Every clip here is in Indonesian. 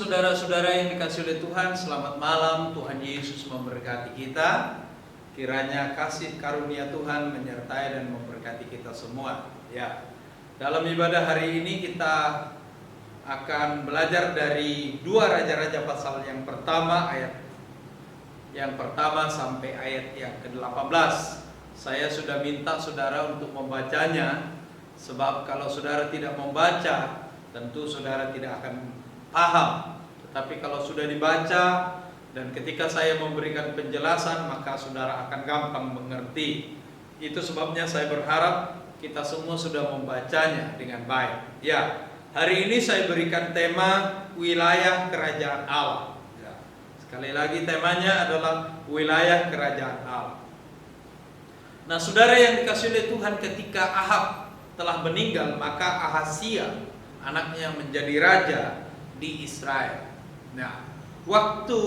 saudara-saudara yang dikasihi oleh Tuhan, selamat malam. Tuhan Yesus memberkati kita. Kiranya kasih karunia Tuhan menyertai dan memberkati kita semua. Ya, dalam ibadah hari ini kita akan belajar dari 2 Raja-Raja pasal yang pertama, ayat yang pertama sampai ayat yang ke-18. Saya sudah minta saudara untuk membacanya, sebab kalau saudara tidak membaca, tentu saudara tidak akan paham. Tetapi kalau sudah dibaca dan ketika saya memberikan penjelasan, maka saudara akan gampang mengerti. Itu sebabnya saya berharap kita semua sudah membacanya dengan baik. Ya, hari ini saya berikan tema wilayah kerajaan Allah. Ya, sekali lagi temanya adalah wilayah kerajaan Allah. Nah, saudara yang dikasihi oleh Tuhan, ketika Ahab telah meninggal, maka Ahazia anaknya menjadi raja di Israel. Nah, waktu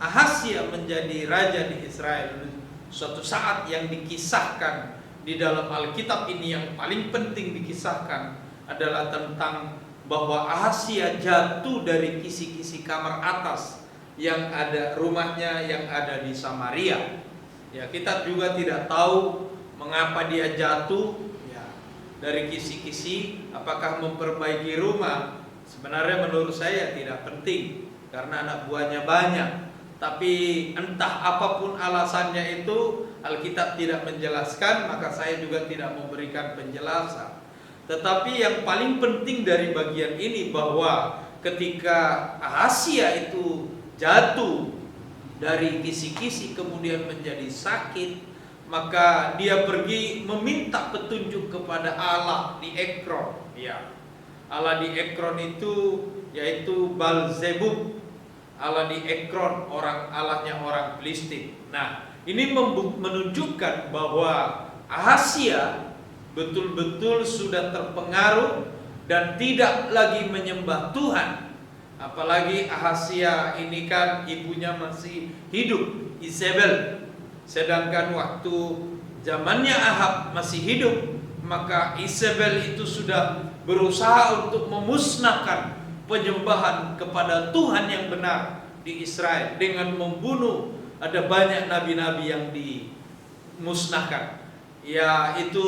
Ahazia menjadi raja di Israel, suatu saat yang dikisahkan di dalam Alkitab ini yang paling penting dikisahkan adalah tentang bahwa Ahazia jatuh dari kisi-kisi kamar atas yang ada rumahnya yang ada di Samaria. Ya, kita juga tidak tahu mengapa dia jatuh ya, dari kisi-kisi, apakah memperbaiki rumah. Sebenarnya menurut saya tidak penting karena anak buahnya banyak. Tapi entah apapun alasannya itu, Alkitab tidak menjelaskan, maka saya juga tidak memberikan penjelasan. Tetapi yang paling penting dari bagian ini bahwa ketika Ahazia itu jatuh dari kisi-kisi kemudian menjadi sakit, maka dia pergi meminta petunjuk kepada Allah di Ekron. Ya. Allah di Ekron itu yaitu Baal-zebub. Allah di Ekron, Allahnya orang Filistin. Nah, ini menunjukkan bahwa Ahazia betul-betul sudah terpengaruh dan tidak lagi menyembah Tuhan. Apalagi Ahazia ini kan ibunya masih hidup, Izebel. Sedangkan waktu zamannya Ahab masih hidup, maka Izebel itu sudah berusaha untuk memusnahkan penyembahan kepada Tuhan yang benar di Israel dengan membunuh. Ada banyak nabi-nabi yang dimusnahkan. Ya, itu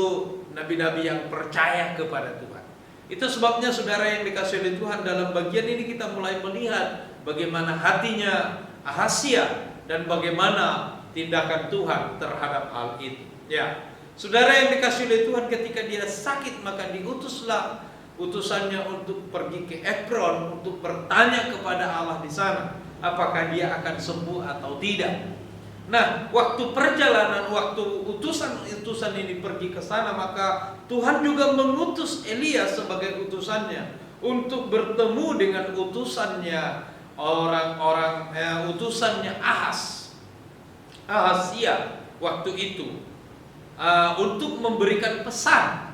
nabi-nabi yang percaya kepada Tuhan. Itu sebabnya saudara yang dikasihi oleh Tuhan, dalam bagian ini kita mulai melihat bagaimana hatinya Ahazia dan bagaimana tindakan Tuhan terhadap hal itu. Ya, saudara yang dikasihi oleh Tuhan, ketika dia sakit maka diutuslah utusannya untuk pergi ke Ekron untuk bertanya kepada Allah di sana apakah dia akan sembuh atau tidak. Nah, waktu perjalanan, waktu utusan ini pergi ke sana, maka Tuhan juga mengutus Elia sebagai utusannya untuk bertemu dengan utusannya utusannya Ahazia waktu itu untuk memberikan pesan.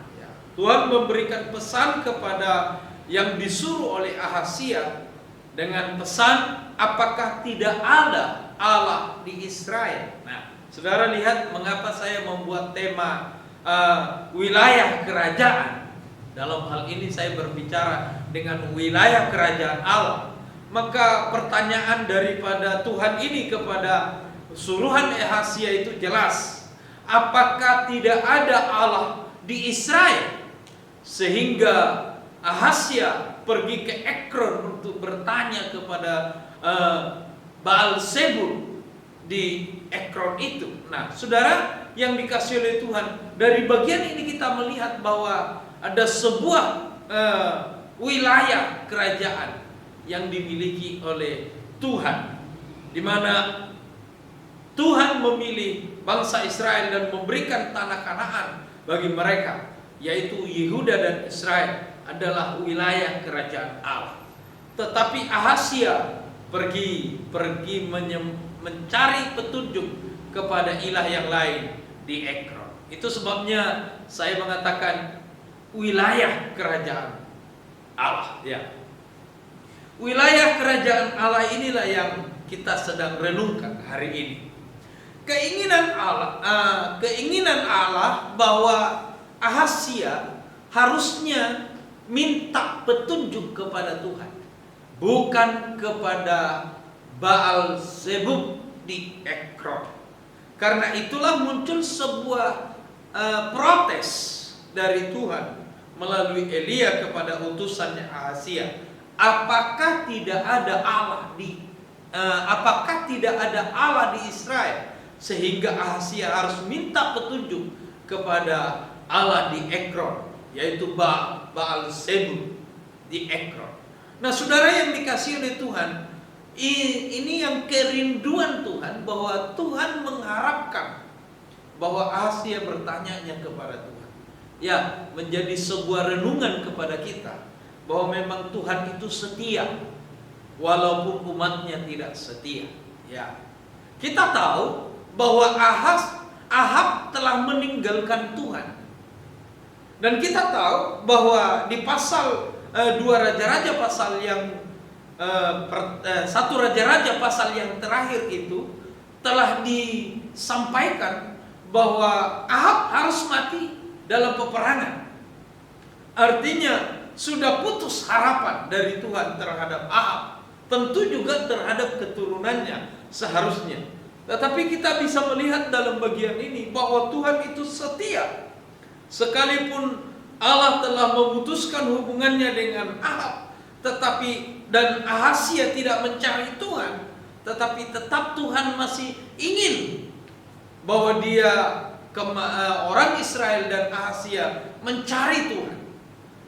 Tuhan memberikan pesan kepada yang disuruh oleh Ahazia dengan pesan, apakah tidak ada Allah di Israel. Nah, saudara lihat mengapa saya membuat tema wilayah kerajaan. Dalam hal ini saya berbicara dengan wilayah kerajaan Allah. Maka pertanyaan daripada Tuhan ini kepada suruhan Ahazia itu jelas. Apakah tidak ada Allah di Israel? Sehingga Ahazia pergi ke Ekron untuk bertanya kepada Baal-zebub di Ekron itu. Nah, saudara yang dikasihi oleh Tuhan, dari bagian ini kita melihat bahwa ada sebuah wilayah kerajaan yang dimiliki oleh Tuhan, di mana Tuhan memilih bangsa Israel dan memberikan tanah Kanaan bagi mereka, yaitu Yehuda dan Israel adalah wilayah kerajaan Allah. Tetapi Ahazia pergi mencari petunjuk kepada ilah yang lain di Ekron. Itu sebabnya saya mengatakan wilayah kerajaan Allah. Ya, wilayah kerajaan Allah inilah yang kita sedang renungkan hari ini. Keinginan Allah bahwa Ahazia harusnya minta petunjuk kepada Tuhan. bukan kepada Baal Zebub di Ekron. Karena itulah muncul sebuah protes dari Tuhan melalui Elia kepada utusannya Ahazia. Apakah tidak ada Allah di Israel sehingga Ahazia harus minta petunjuk kepada Allah di Ekron, yaitu Baal Zebub di Ekron. Nah, saudara yang dikasihi oleh Tuhan, ini yang kerinduan Tuhan, bahwa Tuhan mengharapkan bahwa Ahazia bertanya kepada Tuhan. Ya, menjadi sebuah renungan kepada kita bahwa memang Tuhan itu setia walaupun umatnya tidak setia. Ya, kita tahu bahwa Ahab telah meninggalkan Tuhan. Dan kita tahu bahwa di pasal 2 Raja-Raja pasal yang 1 Raja-Raja pasal yang terakhir itu telah disampaikan bahwa Ahab harus mati dalam peperangan. Artinya sudah putus harapan dari Tuhan terhadap Ahab, tentu juga terhadap keturunannya seharusnya. Tetapi kita bisa melihat dalam bagian ini bahwa Tuhan itu setia. Sekalipun Allah telah memutuskan hubungannya dengan Ahab, dan Ahazia tidak mencari Tuhan, tetapi tetap Tuhan masih ingin bahwa orang Israel dan Ahazia mencari Tuhan.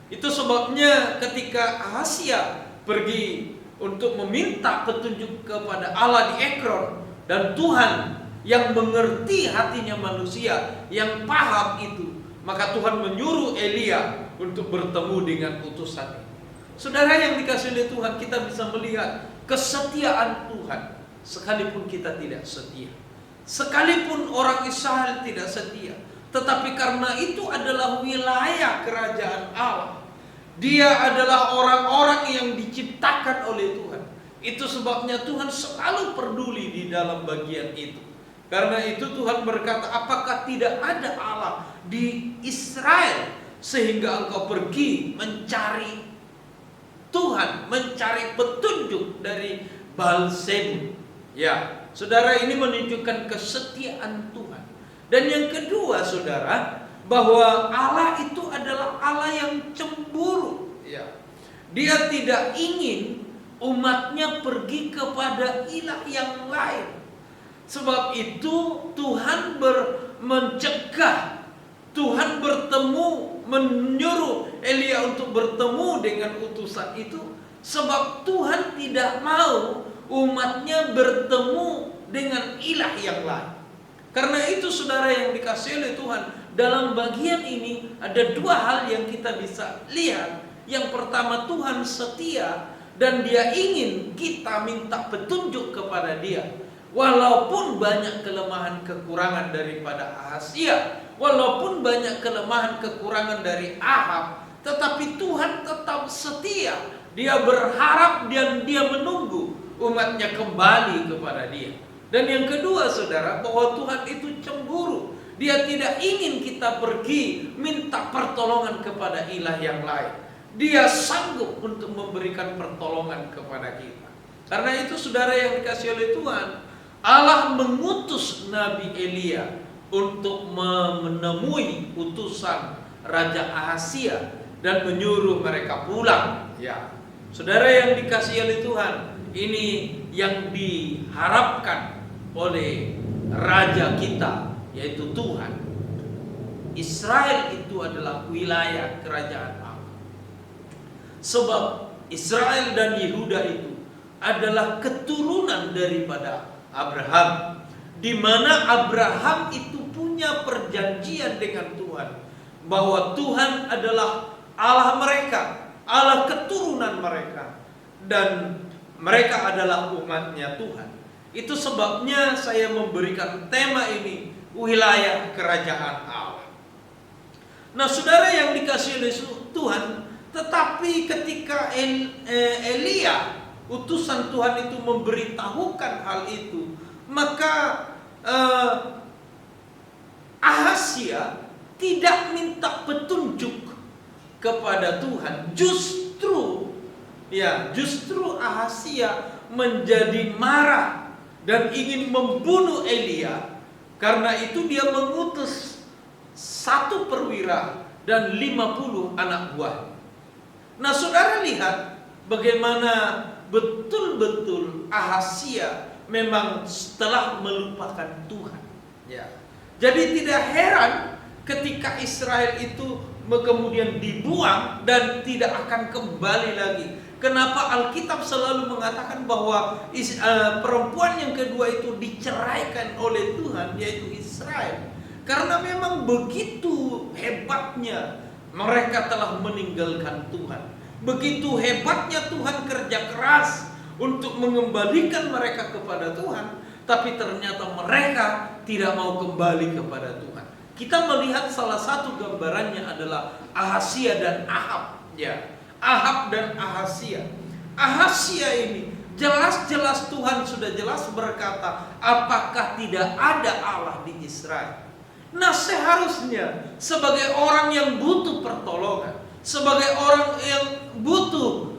Itu sebabnya ketika Ahazia pergi untuk meminta petunjuk kepada Allah di Ekron, dan Tuhan yang mengerti hatinya manusia, yang paham itu, maka Tuhan menyuruh Elia untuk bertemu dengan utusan ini. Saudara yang dikasihi oleh Tuhan, kita bisa melihat kesetiaan Tuhan sekalipun kita tidak setia. Sekalipun orang Israel tidak setia, tetapi karena itu adalah wilayah kerajaan Allah, dia adalah orang-orang yang diciptakan oleh Tuhan. Itu sebabnya Tuhan selalu peduli di dalam bagian itu. Karena itu Tuhan berkata, apakah tidak ada Allah di Israel sehingga engkau pergi mencari Tuhan, mencari petunjuk dari Baal Zebub. Ya, saudara, ini menunjukkan kesetiaan Tuhan. Dan yang kedua, saudara, bahwa Allah itu adalah Allah yang cemburu. Ya, Dia tidak ingin umatnya pergi kepada ilah yang lain. Sebab itu Tuhan mencegah, Tuhan menyuruh Elia untuk bertemu dengan utusan itu. Sebab Tuhan tidak mau umatnya bertemu dengan ilah yang lain. Karena itu saudara yang dikasihi oleh Tuhan, dalam bagian ini ada dua hal yang kita bisa lihat. Yang pertama, Tuhan setia dan Dia ingin kita minta petunjuk kepada Dia. Walaupun banyak kelemahan kekurangan daripada Ahazia, walaupun banyak kelemahan kekurangan dari Ahab, tetapi Tuhan tetap setia. Dia berharap dan Dia menunggu umatnya kembali kepada Dia. Dan yang kedua, saudara, bahwa Tuhan itu cemburu. Dia tidak ingin kita pergi minta pertolongan kepada ilah yang lain. Dia sanggup untuk memberikan pertolongan kepada kita. Karena itu saudara yang dikasihi oleh Tuhan, Allah mengutus Nabi Elia untuk menemui utusan Raja Ahazia dan menyuruh mereka pulang. Ya, saudara yang dikasihi oleh Tuhan, ini yang diharapkan oleh Raja kita, yaitu Tuhan. Israel itu adalah wilayah kerajaan Allah. Sebab Israel dan Yehuda itu adalah keturunan daripada Abraham, di mana Abraham itu punya perjanjian dengan Tuhan bahwa Tuhan adalah Allah mereka, Allah keturunan mereka, dan mereka adalah umatnya Tuhan. Itu sebabnya saya memberikan tema ini, wilayah kerajaan Allah. Nah, saudara yang dikasihi oleh Tuhan, tetapi ketika Elia, utusan Tuhan itu memberitahukan hal itu, maka Ahazia tidak minta petunjuk kepada Tuhan. Justru ya, justru Ahazia menjadi marah dan ingin membunuh Elia. Karena itu dia mengutus 1 perwira dan 50 anak buah. Nah, saudara lihat bagaimana betul-betul Ahazia memang telah melupakan Tuhan. Ya. Jadi tidak heran ketika Israel itu kemudian dibuang dan tidak akan kembali lagi. Kenapa Alkitab selalu mengatakan bahwa perempuan yang kedua itu diceraikan oleh Tuhan, yaitu Israel? Karena memang begitu hebatnya mereka telah meninggalkan Tuhan. Begitu hebatnya Tuhan kerja keras untuk mengembalikan mereka kepada Tuhan, tapi ternyata mereka tidak mau kembali kepada Tuhan. Kita melihat salah satu gambarannya adalah Ahazia dan Ahab. Ya, Ahab dan Ahazia. Ahazia ini jelas-jelas Tuhan sudah jelas berkata, apakah tidak ada Allah di Israel? Nah, seharusnya sebagai orang yang butuh pertolongan, sebagai orang yang butuh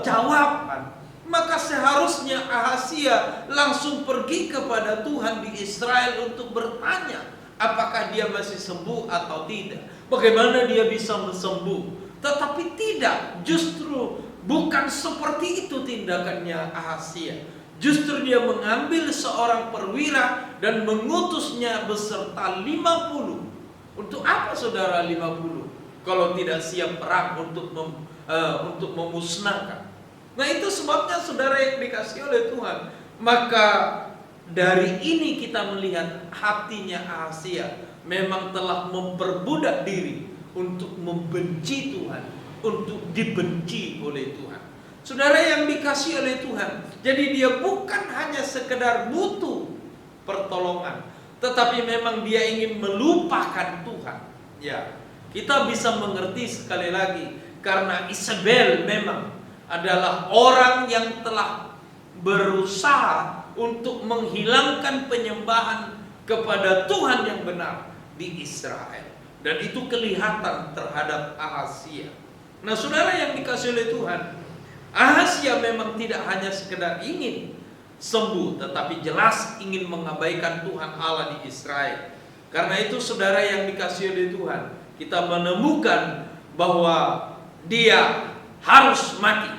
jawaban, maka seharusnya Ahazia langsung pergi kepada Tuhan di Israel untuk bertanya, apakah dia masih sembuh atau tidak? Bagaimana dia bisa sembuh? Tetapi tidak, justru bukan seperti itu tindakannya Ahazia. Justru dia mengambil seorang perwira dan mengutusnya beserta 50. Untuk apa saudara 50? Kalau tidak siap perang untuk memusnahkan. Nah, itu sebabnya saudara yang dikasihi oleh Tuhan. Maka dari ini kita melihat hatinya Ahazia memang telah memperbudak diri untuk membenci Tuhan, untuk dibenci oleh Tuhan. Saudara yang dikasihi oleh Tuhan, jadi dia bukan hanya sekedar butuh pertolongan, tetapi memang dia ingin melupakan Tuhan. Ya, kita bisa mengerti sekali lagi karena Isabel memang adalah orang yang telah berusaha untuk menghilangkan penyembahan kepada Tuhan yang benar di Israel. Dan itu kelihatan terhadap Ahazia. Nah, saudara yang dikasihi oleh Tuhan, Ahazia memang tidak hanya sekedar ingin sembuh, tetapi jelas ingin mengabaikan Tuhan Allah di Israel. Karena itu saudara yang dikasihi oleh Tuhan, kita menemukan bahwa dia harus mati.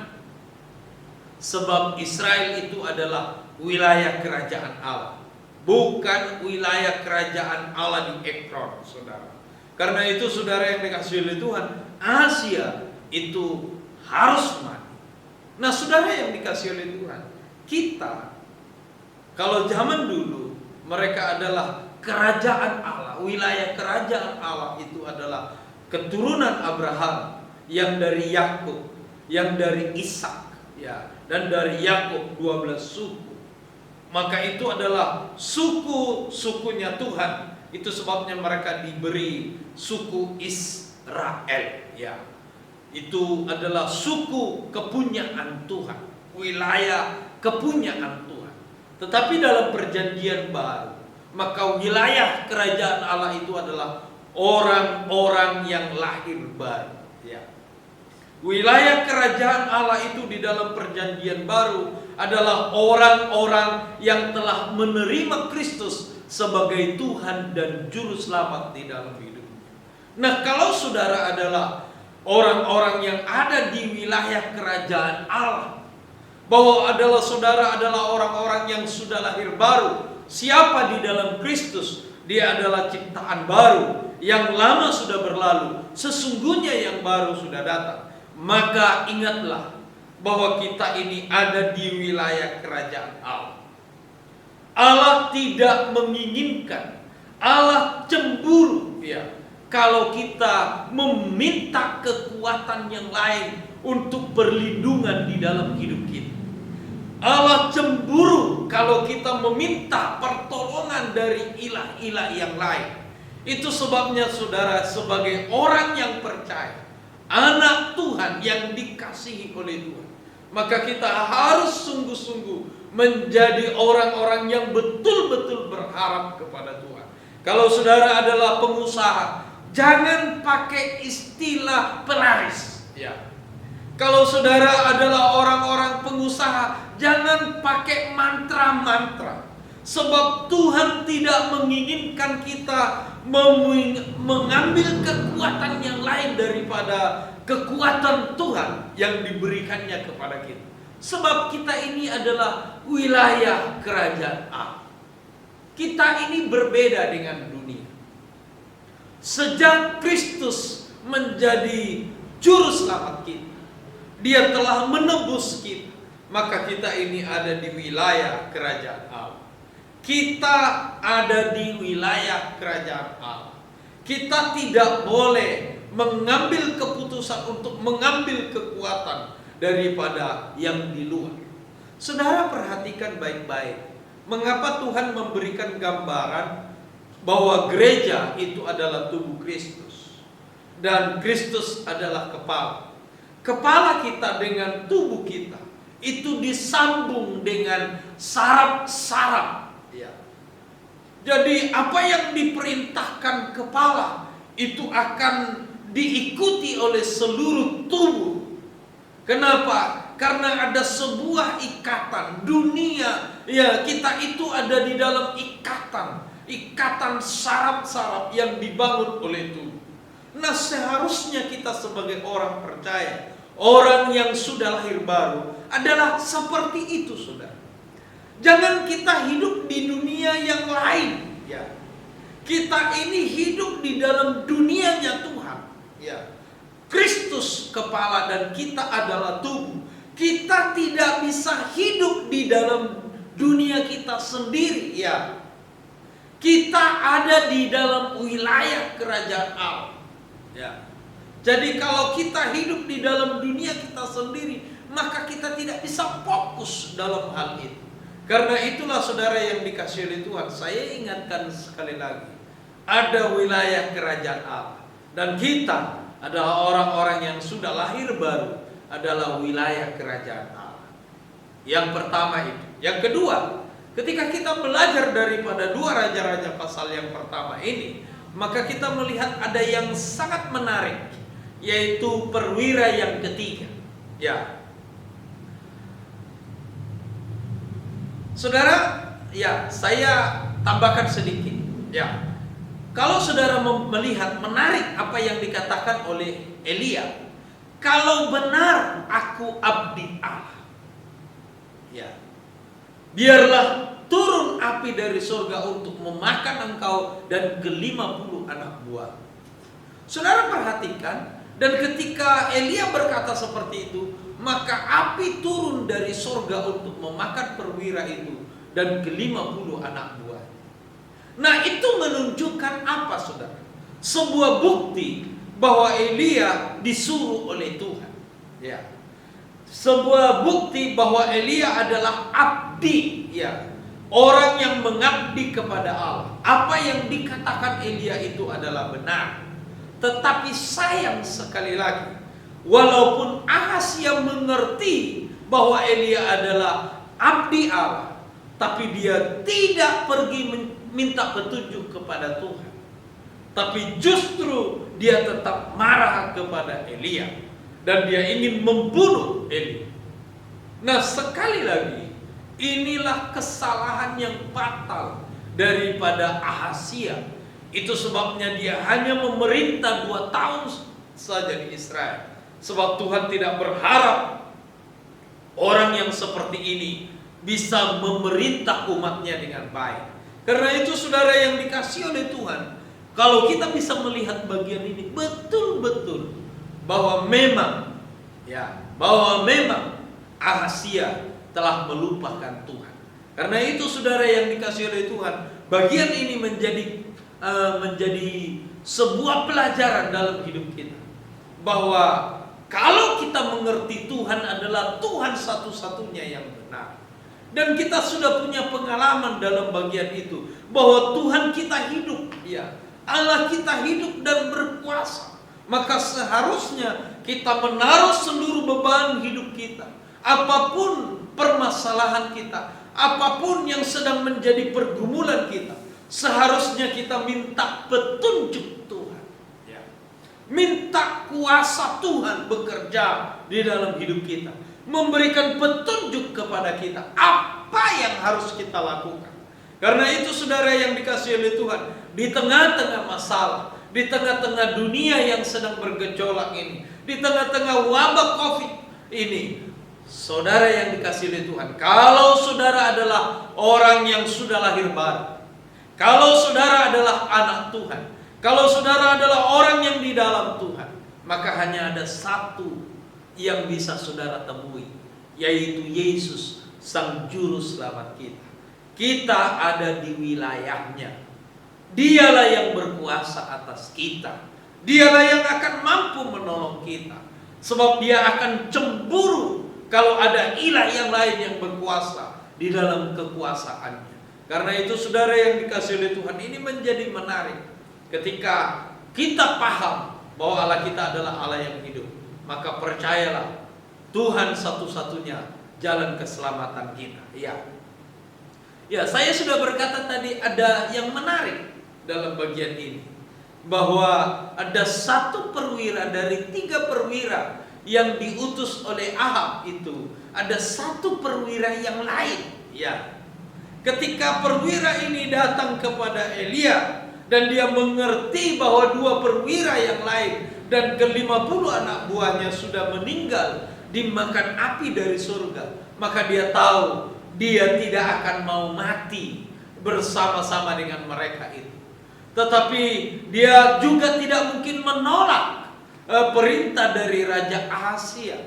Sebab Israel itu adalah wilayah kerajaan Allah, bukan wilayah kerajaan Allah di Ekron, saudara. Karena itu saudara yang dikasihi oleh Tuhan, Ahazia itu harus mati. Nah, saudara yang dikasihi oleh Tuhan, kita kalau zaman dulu mereka adalah kerajaan Allah, wilayah kerajaan Allah itu adalah keturunan Abraham yang dari Yakub, yang dari Ishak, ya, dan dari Yakub 12 suku. Maka itu adalah suku-sukunya Tuhan. Itu sebabnya mereka diberi suku Israel, ya. Itu adalah suku kepunyaan Tuhan, wilayah kepunyaan Tuhan. Tetapi dalam perjanjian baru, maka wilayah kerajaan Allah itu adalah orang-orang yang lahir baru, ya. Wilayah kerajaan Allah itu di dalam perjanjian baru adalah orang-orang yang telah menerima Kristus sebagai Tuhan dan Juru Selamat di dalam hidupnya. Nah, kalau saudara adalah orang-orang yang ada di wilayah kerajaan Allah, bahwa adalah saudara adalah orang-orang yang sudah lahir baru. Siapa di dalam Kristus? Dia adalah ciptaan baru, yang lama sudah berlalu, sesungguhnya yang baru sudah datang. Maka ingatlah bahwa kita ini ada di wilayah kerajaan Allah. Allah tidak menginginkan, Allah cemburu, ya, kalau kita meminta kekuatan yang lain untuk berlindungan di dalam hidup kita. Allah cemburu kalau kita meminta pertolongan dari ilah-ilah yang lain. Itu sebabnya saudara, sebagai orang yang percaya, anak Tuhan yang dikasihi oleh Tuhan, maka kita harus sungguh-sungguh menjadi orang-orang yang betul-betul berharap kepada Tuhan. Kalau saudara adalah pengusaha, jangan pakai istilah pelaris, ya. Kalau saudara adalah orang-orang pengusaha, jangan pakai mantra-mantra. Sebab Tuhan tidak menginginkan kita mengambil kekuatan yang lain daripada kekuatan Tuhan yang diberikannya kepada kita. Sebab kita ini adalah wilayah kerajaan Allah. Kita ini berbeda dengan dunia. Sejak Kristus menjadi juru selamat kita, Dia telah menebus kita, maka kita ini ada di wilayah kerajaan Allah. Kita ada di wilayah kerajaan Allah. Kita tidak boleh mengambil keputusan untuk mengambil kekuatan daripada yang di luar. Saudara perhatikan baik-baik. Mengapa Tuhan memberikan gambaran bahwa gereja itu adalah tubuh Kristus dan Kristus adalah kepala. Kepala kita dengan tubuh kita itu disambung dengan saraf-saraf. Ya. Jadi apa yang diperintahkan kepala itu akan diikuti oleh seluruh tubuh. Kenapa? Karena ada sebuah ikatan dunia. Ya, kita itu ada di dalam ikatan saraf-saraf yang dibangun oleh tubuh. Nah, seharusnya kita sebagai orang percaya, orang yang sudah lahir baru adalah seperti itu, saudara. Jangan kita hidup di dunia yang lain. Ya, kita ini hidup di dalam dunianya Tuhan. Ya, Kristus kepala dan kita adalah tubuh. Kita tidak bisa hidup di dalam dunia kita sendiri. Ya, kita ada di dalam wilayah kerajaan Allah. Ya. Jadi kalau kita hidup di dalam dunia kita sendiri, maka kita tidak bisa fokus dalam hal itu. Karena itulah saudara yang dikasihi oleh Tuhan, saya ingatkan sekali lagi, ada wilayah kerajaan Allah. Dan kita adalah orang-orang yang sudah lahir baru, adalah wilayah kerajaan Allah. Yang pertama itu. Yang kedua, ketika kita belajar daripada 2 Raja-Raja pasal yang pertama ini, maka kita melihat ada yang sangat menarik, yaitu perwira yang ketiga. Ya, saudara, ya saya tambahkan sedikit. Ya, kalau saudara melihat menarik apa yang dikatakan oleh Elia, kalau benar aku abdi Allah, ya, biarlah turun api dari surga untuk memakan engkau dan ke-50 anak buah. Saudara perhatikan, dan ketika Elia berkata seperti itu, maka api turun dari surga untuk memakan perwira itu dan ke-50 anak buah. Nah, itu menunjukkan apa, saudara? Sebuah bukti bahwa Elia disuruh oleh Tuhan. Ya. Sebuah bukti bahwa Elia adalah abdi, ya. Orang yang mengabdi kepada Allah. Apa yang dikatakan Elia itu adalah benar. Tetapi sayang sekali lagi, walaupun Ahazia mengerti bahwa Elia adalah abdi Allah, tapi dia tidak pergi minta petunjuk kepada Tuhan. Tapi justru dia tetap marah kepada Elia dan dia ingin membunuh Elia. Nah, sekali lagi, inilah kesalahan yang fatal daripada Ahazia. Itu sebabnya dia hanya memerintah 2 tahun saja di Israel. Sebab Tuhan tidak berharap orang yang seperti ini bisa memerintah umatnya dengan baik. Karena itu saudara yang dikasihi oleh Tuhan, kalau kita bisa melihat bagian ini betul-betul bahwa memang Ahazia telah melupakan Tuhan. Karena itu saudara yang dikasihi oleh Tuhan, bagian ini menjadi sebuah pelajaran dalam hidup kita, bahwa kalau kita mengerti Tuhan adalah Tuhan satu-satunya yang benar, dan kita sudah punya pengalaman dalam bagian itu, bahwa Tuhan kita hidup, ya, Allah kita hidup dan berkuasa, maka seharusnya kita menaruh seluruh beban hidup kita, apapun permasalahan kita, apapun yang sedang menjadi pergumulan kita, seharusnya kita minta petunjuk Tuhan. Ya. Minta kuasa Tuhan bekerja di dalam hidup kita, memberikan petunjuk kepada kita apa yang harus kita lakukan. Karena itu saudara yang dikasihi oleh Tuhan, di tengah-tengah masalah, di tengah-tengah dunia yang sedang bergejolak ini, di tengah-tengah wabah COVID ini, saudara yang dikasihi oleh Tuhan, kalau saudara adalah orang yang sudah lahir baru, kalau saudara adalah anak Tuhan, kalau saudara adalah orang yang di dalam Tuhan, maka hanya ada satu yang bisa saudara temui, yaitu Yesus, Sang Juru Selamat kita. Kita ada di wilayahnya. Dialah yang berkuasa atas kita. Dialah yang akan mampu menolong kita. Sebab dia akan cemburu kalau ada ilah yang lain yang berkuasa di dalam kekuasaannya. Karena itu saudara yang dikasihi oleh Tuhan, ini menjadi menarik. Ketika kita paham bahwa Allah kita adalah Allah yang hidup, maka percayalah, Tuhan satu-satunya jalan keselamatan kita. Ya, saya sudah berkata tadi ada yang menarik dalam bagian ini, bahwa ada satu perwira dari 3 perwira yang diutus oleh Ahab itu, ada satu perwira yang lain. Ya, ketika perwira ini datang kepada Elia dan dia mengerti bahwa 2 perwira yang lain dan ke-50 anak buahnya sudah meninggal dimakan api dari surga, maka dia tahu dia tidak akan mau mati bersama-sama dengan mereka itu. Tetapi dia juga tidak mungkin menolak perintah dari Raja Ahazia.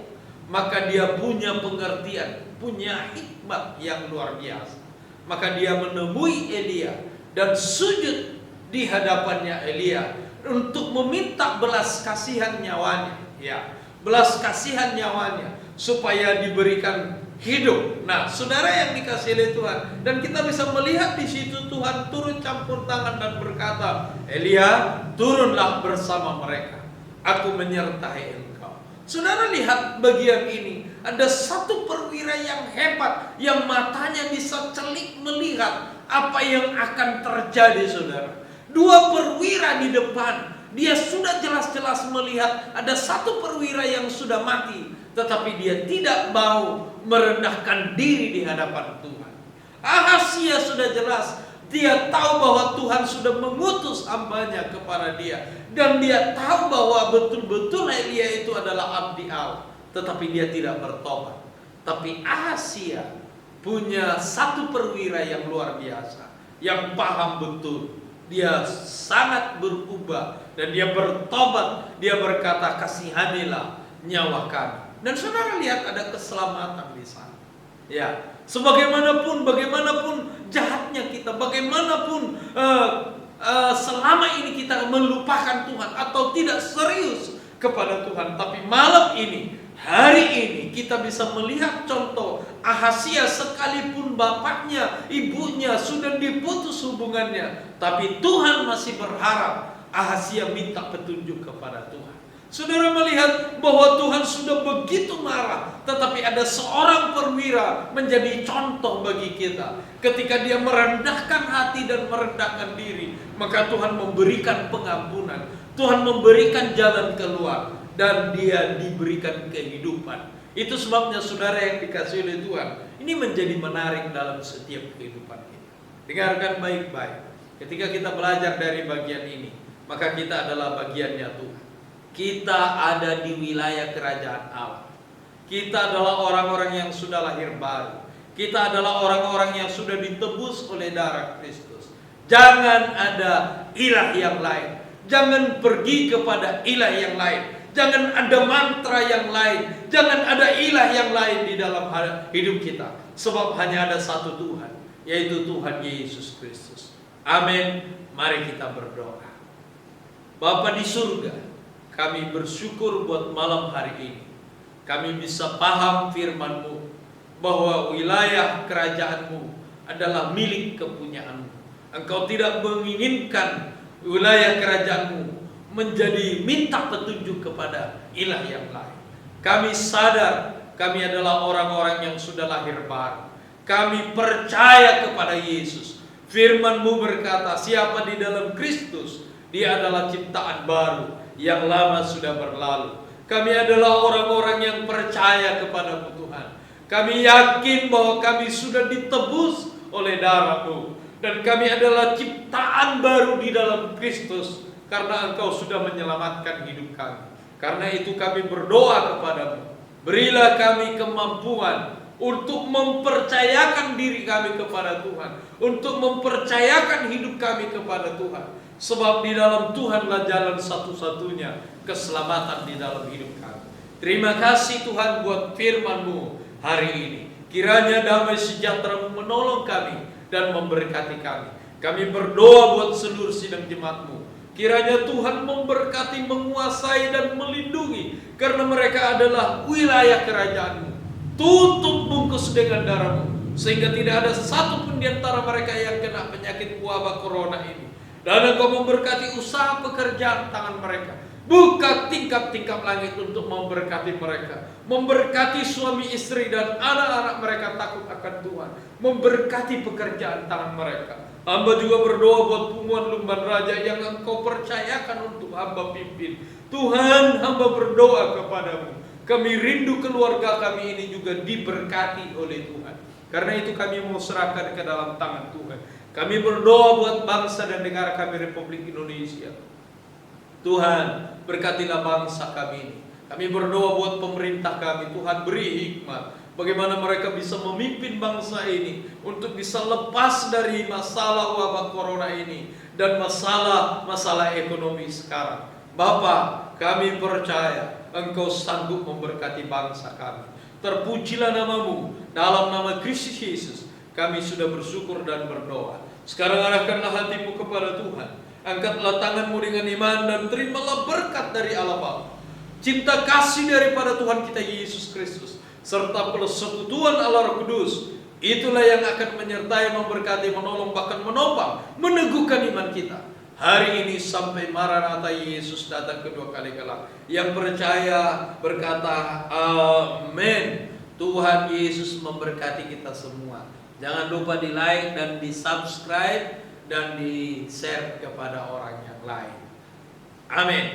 Maka dia punya pengertian, punya hikmat yang luar biasa. Maka dia menemui Elia dan sujud di hadapannya Elia untuk meminta belas kasihan nyawanya. Ya, belas kasihan nyawanya supaya diberikan hidup. Nah, saudara yang dikasihi oleh Tuhan, dan kita bisa melihat di situ Tuhan turun campur tangan dan berkata, Elia, turunlah bersama mereka. Aku menyertai engkau. Saudara lihat bagian ini, ada satu perwira yang hebat, yang matanya bisa celik melihat apa yang akan terjadi, saudara. 2 perwira di depan, dia sudah jelas-jelas melihat ada satu perwira yang sudah mati, tetapi dia tidak mau merendahkan diri di hadapan Tuhan. Ahazia sudah jelas, dia tahu bahwa Tuhan sudah mengutus hambanya kepada dia, dan dia tahu bahwa betul-betul Elia itu adalah abdi Allah, tetapi dia tidak bertobat. Tapi Ahazia punya satu perwira yang luar biasa, yang paham betul. Dia sangat berubah dan dia bertobat. Dia berkata, kasihanilah nyawa kami. Dan saudara lihat ada keselamatan di sana. Ya, sebagaimanapun jahatnya kita, bagaimanapun selama ini kita melupakan Tuhan atau tidak serius kepada Tuhan, tapi malam ini, hari ini kita bisa melihat contoh Ahazia, sekalipun bapaknya, ibunya sudah diputus hubungannya, tapi Tuhan masih berharap Ahazia minta petunjuk kepada Tuhan. Saudara melihat bahwa Tuhan sudah begitu marah, tetapi ada seorang perwira menjadi contoh bagi kita. Ketika dia merendahkan hati dan merendahkan diri, maka Tuhan memberikan pengampunan, Tuhan memberikan jalan keluar, dan dia diberikan kehidupan. Itu sebabnya saudara yang dikasihi oleh Tuhan, ini menjadi menarik dalam setiap kehidupan kita. Dengarkan baik-baik. Ketika kita belajar dari bagian ini, maka kita adalah bagiannya Tuhan. Kita ada di wilayah kerajaan Allah. Kita adalah orang-orang yang sudah lahir baru. Kita adalah orang-orang yang sudah ditebus oleh darah Kristus. Jangan ada ilah yang lain. Jangan pergi kepada ilah yang lain. Jangan ada mantra yang lain. Jangan ada ilah yang lain di dalam hidup kita. Sebab hanya ada satu Tuhan, yaitu Tuhan Yesus Kristus. Amin. Mari kita berdoa. Bapa di surga, kami bersyukur buat malam hari ini. Kami bisa paham firman-Mu, bahwa wilayah kerajaan-Mu adalah milik kepunyaan-Mu. Engkau tidak menginginkan wilayah kerajaan-Mu menjadi minta petunjuk kepada ilah yang lain. Kami sadar kami adalah orang-orang yang sudah lahir baru. Kami percaya kepada Yesus. Firman-Mu berkata, siapa di dalam Kristus, dia adalah ciptaan baru. yang lama sudah berlalu. Kami adalah orang-orang yang percaya kepada-Mu Tuhan. Kami yakin bahwa kami sudah ditebus oleh darah-Mu. Dan kami adalah ciptaan baru di dalam Kristus, karena Engkau sudah menyelamatkan hidup kami. Karena itu kami berdoa kepada-Mu. Berilah kami kemampuan untuk mempercayakan diri kami kepada Tuhan, untuk mempercayakan hidup kami kepada Tuhan. Sebab di dalam Tuhanlah jalan satu-satunya keselamatan di dalam hidup kami. Terima kasih Tuhan buat firman-Mu hari ini. Kiranya damai sejahtera-Mu menolong kami dan memberkati kami. Kami berdoa buat seluruh sidang jemaat-Mu. Kiranya Tuhan memberkati, menguasai dan melindungi, karena mereka adalah wilayah kerajaan-Mu. Tutup bungkus dengan darah-Mu, sehingga tidak ada satu pun di antara mereka yang kena penyakit wabah corona ini. Dan Engkau memberkati usaha pekerjaan tangan mereka. Buka tingkap-tingkap langit untuk memberkati mereka. Memberkati suami istri dan anak-anak mereka takut akan Tuhan. Memberkati pekerjaan tangan mereka. Hamba juga berdoa buat Punguan Lumban Raja yang Engkau percayakan untuk hamba pimpin. Tuhan, hamba berdoa kepada-Mu. Kami rindu keluarga kami ini juga diberkati oleh Tuhan. Karena itu kami mau serahkan ke dalam tangan Tuhan. Kami berdoa buat bangsa dan negara kami, Republik Indonesia. Tuhan, berkatilah bangsa kami ini. Kami berdoa buat pemerintah kami. Tuhan, beri hikmat bagaimana mereka bisa memimpin bangsa ini untuk bisa lepas dari masalah wabah corona ini dan masalah ekonomi sekarang. Bapa, kami percaya Engkau sanggup memberkati bangsa kami. Terpujilah nama-Mu. Dalam nama Kristus Yesus kami sudah bersyukur dan berdoa. Sekarang arahkanlah hatimu kepada Tuhan. Angkatlah tanganmu dengan iman dan terimalah berkat dari Allah Bapa, cinta kasih daripada Tuhan kita Yesus Kristus, serta persekutuan Allah Roh Kudus. Itulah yang akan menyertai, memberkati, menolong, bahkan menopang, meneguhkan iman kita hari ini sampai Maranatha Yesus datang kedua kali kelak. Yang percaya berkata amin. Tuhan Yesus memberkati kita semua. Jangan lupa di like dan di subscribe dan di share kepada orang yang lain. Amin.